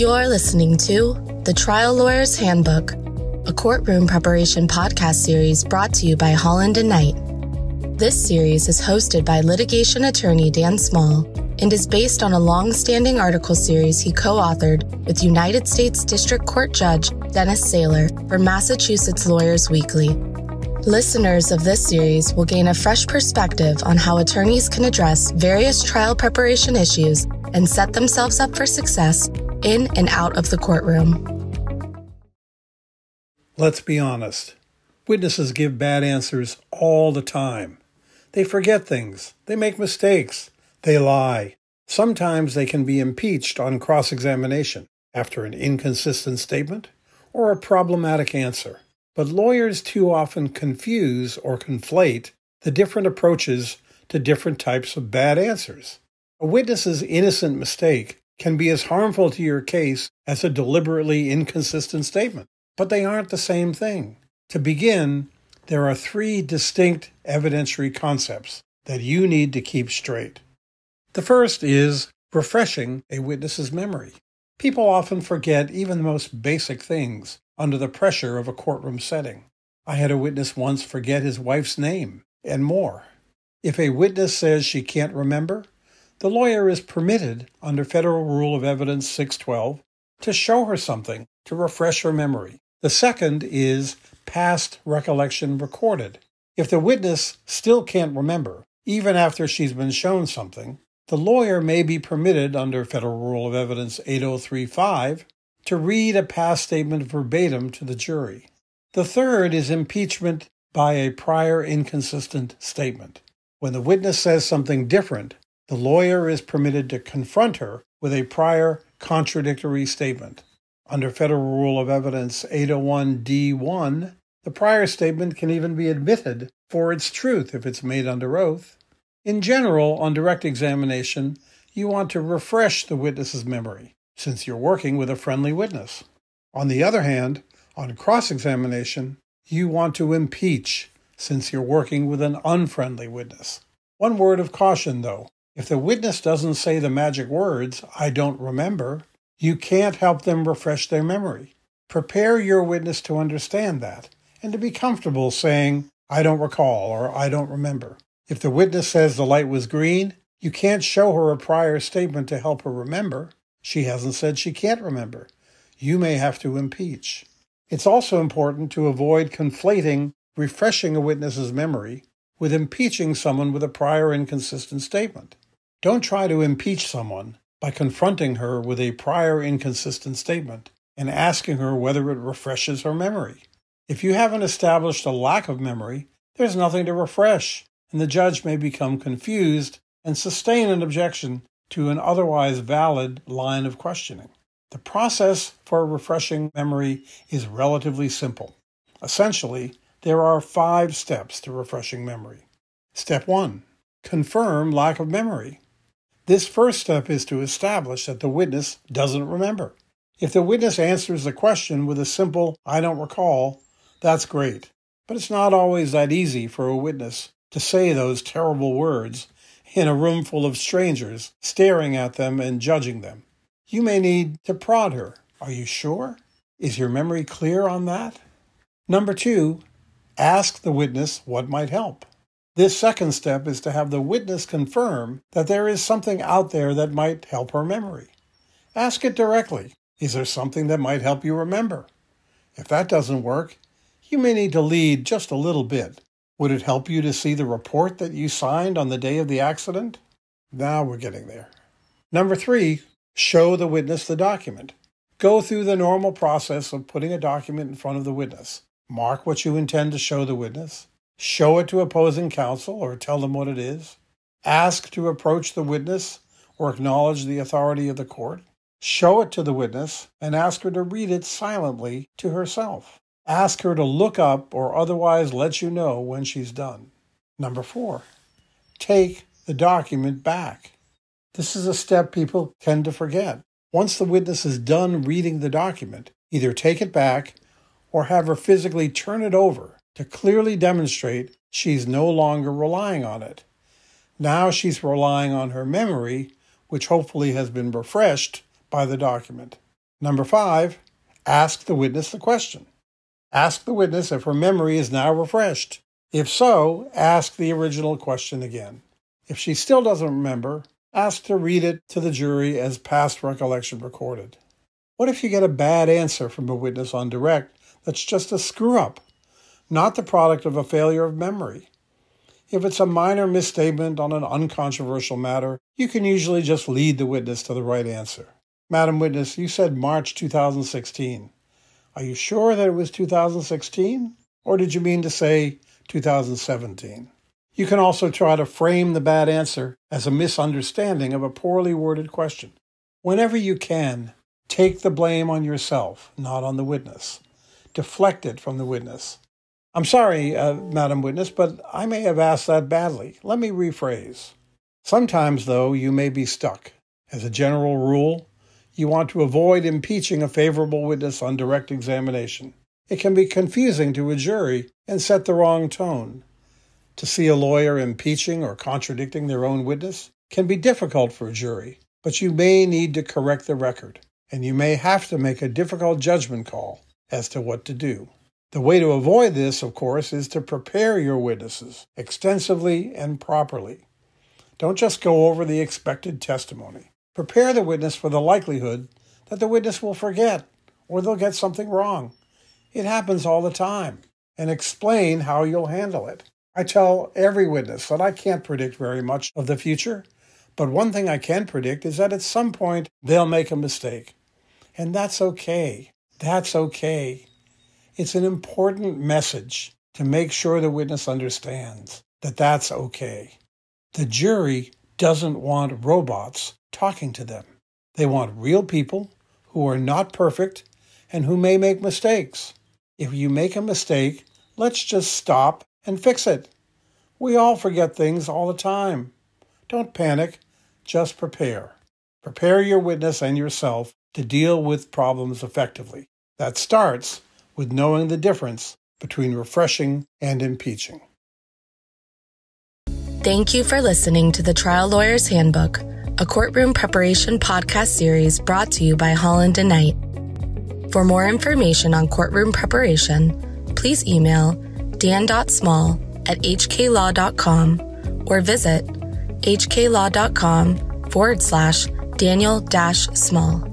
You're listening to The Trial Lawyer's Handbook, a courtroom preparation podcast series brought to you by Holland & Knight. This series is hosted by litigation attorney Dan Small and is based on a long-standing article series he co-authored with United States District Court Judge Dennis Saylor for Massachusetts Lawyers Weekly. Listeners of this series will gain a fresh perspective on how attorneys can address various trial preparation issues and set themselves up for success in and out of the courtroom. Let's be honest. Witnesses give bad answers all the time. They forget things. They make mistakes. They lie. Sometimes they can be impeached on cross-examination after an inconsistent statement or a problematic answer. But lawyers too often confuse or conflate the different approaches to different types of bad answers. A witness's innocent mistake can be as harmful to your case as a deliberately inconsistent statement, but they aren't the same thing. To begin, there are three distinct evidentiary concepts that you need to keep straight. The first is refreshing a witness's memory. People often forget even the most basic things under the pressure of a courtroom setting. I had a witness once forget his wife's name and more. If a witness says she can't remember, the lawyer is permitted, under Federal Rule of Evidence 612, to show her something to refresh her memory. The second is past recollection recorded. If the witness still can't remember, even after she's been shown something, the lawyer may be permitted, under Federal Rule of Evidence 8035, to read a past statement verbatim to the jury. The third is impeachment by a prior inconsistent statement. When the witness says something different, the lawyer is permitted to confront her with a prior contradictory statement. Under Federal Rule of Evidence 801D1, the prior statement can even be admitted for its truth if it's made under oath. In general, on direct examination, you want to refresh the witness's memory, since you're working with a friendly witness. On the other hand, on cross-examination, you want to impeach, since you're working with an unfriendly witness. One word of caution, though. If the witness doesn't say the magic words, "I don't remember," you can't help them refresh their memory. Prepare your witness to understand that, and to be comfortable saying, "I don't recall," or "I don't remember." If the witness says the light was green, you can't show her a prior statement to help her remember. She hasn't said she can't remember. You may have to impeach. It's also important to avoid conflating refreshing a witness's memory with impeaching someone with a prior inconsistent statement. Don't try to impeach someone by confronting her with a prior inconsistent statement and asking her whether it refreshes her memory. If you haven't established a lack of memory, there's nothing to refresh, and the judge may become confused and sustain an objection to an otherwise valid line of questioning. The process for refreshing memory is relatively simple. Essentially, there are 5 steps to refreshing memory. Step 1. Confirm lack of memory. This first step is to establish that the witness doesn't remember. If the witness answers the question with a simple, "I don't recall," that's great. But it's not always that easy for a witness to say those terrible words in a room full of strangers staring at them and judging them. You may need to prod her. "Are you sure? Is your memory clear on that?" Number 2, ask the witness what might help. This second step is to have the witness confirm that there is something out there that might help her memory. Ask it directly. Is there something that might help you remember? If that doesn't work, you may need to lead just a little bit. Would it help you to see the report that you signed on the day of the accident? Now we're getting there. Number 3, show the witness the document. Go through the normal process of putting a document in front of the witness. Mark what you intend to show the witness. Show it to opposing counsel or tell them what it is. Ask to approach the witness or acknowledge the authority of the court. Show it to the witness and ask her to read it silently to herself. Ask her to look up or otherwise let you know when she's done. Number 4, take the document back. This is a step people tend to forget. Once the witness is done reading the document, either take it back or have her physically turn it over to clearly demonstrate she's no longer relying on it. Now she's relying on her memory, which hopefully has been refreshed by the document. Number 5, ask the witness the question. Ask the witness if her memory is now refreshed. If so, ask the original question again. If she still doesn't remember, ask to read it to the jury as past recollection recorded. What if you get a bad answer from a witness on direct that's just a screw-up, not the product of a failure of memory? If it's a minor misstatement on an uncontroversial matter, you can usually just lead the witness to the right answer. Madam Witness, you said March 2016. Are you sure that it was 2016? Or did you mean to say 2017? You can also try to frame the bad answer as a misunderstanding of a poorly worded question. Whenever you can, take the blame on yourself, not on the witness. Deflect it from the witness. I'm sorry, Madam Witness, but I may have asked that badly. Let me rephrase. Sometimes, though, you may be stuck. As a general rule, you want to avoid impeaching a favorable witness on direct examination. It can be confusing to a jury and set the wrong tone. To see a lawyer impeaching or contradicting their own witness can be difficult for a jury, but you may need to correct the record, and you may have to make a difficult judgment call as to what to do. The way to avoid this, of course, is to prepare your witnesses extensively and properly. Don't just go over the expected testimony. Prepare the witness for the likelihood that the witness will forget or they'll get something wrong. It happens all the time. And explain how you'll handle it. I tell every witness that I can't predict very much of the future, but one thing I can predict is that at some point they'll make a mistake. And that's okay. That's okay. It's an important message to make sure the witness understands that that's okay. The jury doesn't want robots talking to them. They want real people who are not perfect and who may make mistakes. If you make a mistake, let's just stop and fix it. We all forget things all the time. Don't panic, just prepare. Prepare your witness and yourself to deal with problems effectively. That starts with knowing the difference between refreshing and impeaching. Thank you for listening to the Trial Lawyer's Handbook, a courtroom preparation podcast series brought to you by Holland & Knight. For more information on courtroom preparation, please email dan.small@hklaw.com or visit hklaw.com/Daniel-Small.